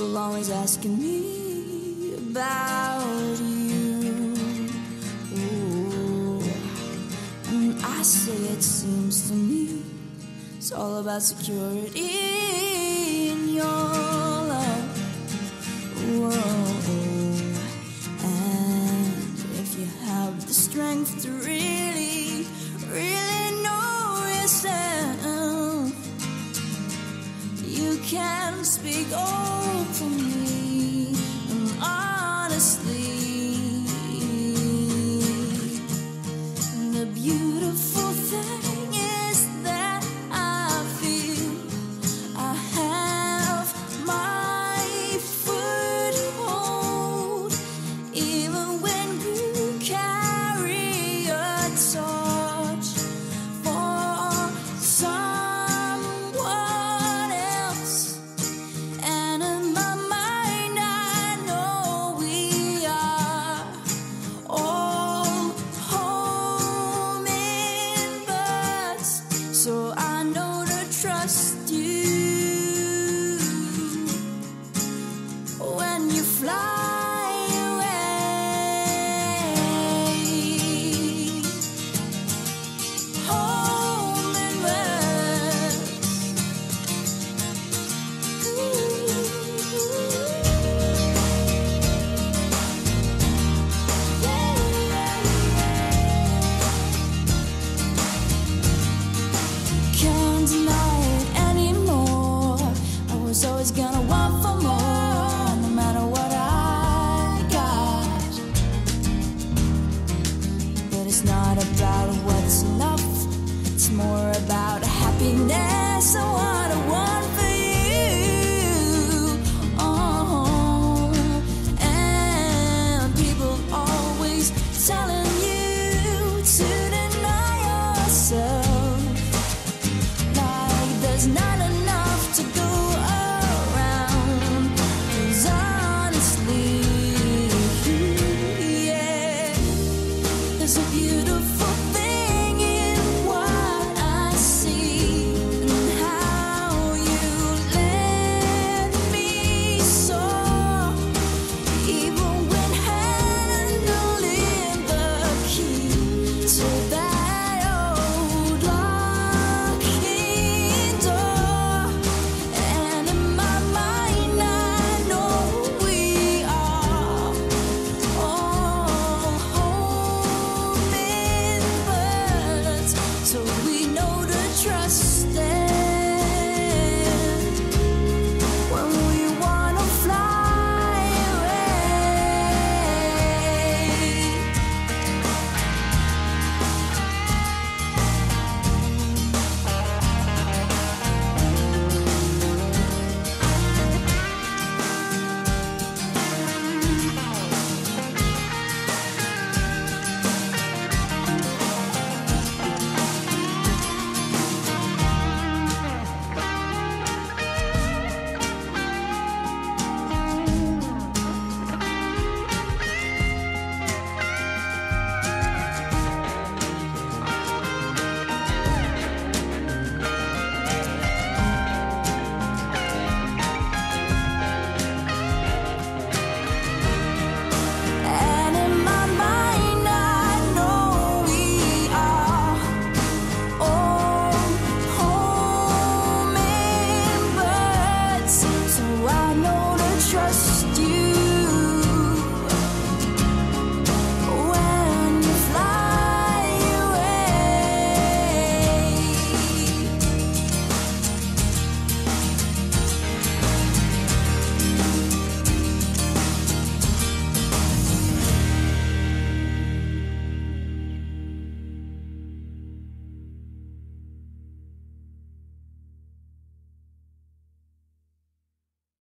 People always asking me about you. Ooh. And I say it seems to me it's all about security in your love. Whoa. And if you have the strength to really, really know yourself, you can speak openly and honestly. And the beautiful thing is that I feel I have my foothold, even when you carry a torch for someone else. And in my mind, I know we are all hummingbirds, so I know to trust you when you fly away. Hummingbirds. Can't deny it anymore. I was always gonna want for more, no matter what I got. But it's not about what's enough, it's more about happiness and what I want for you. Oh, and people always telling you to deny yourself, like there's not enough to go around. 'Cause honestly, yeah, there's a beautiful thing in what I see, and how you let me soar, even when handling the key to that old locking door. And in my mind, I know we are all hummingbirds, so we know to trust it when we wanna fly away. And in my mind, I know we are all hummingbirds, so I know to trust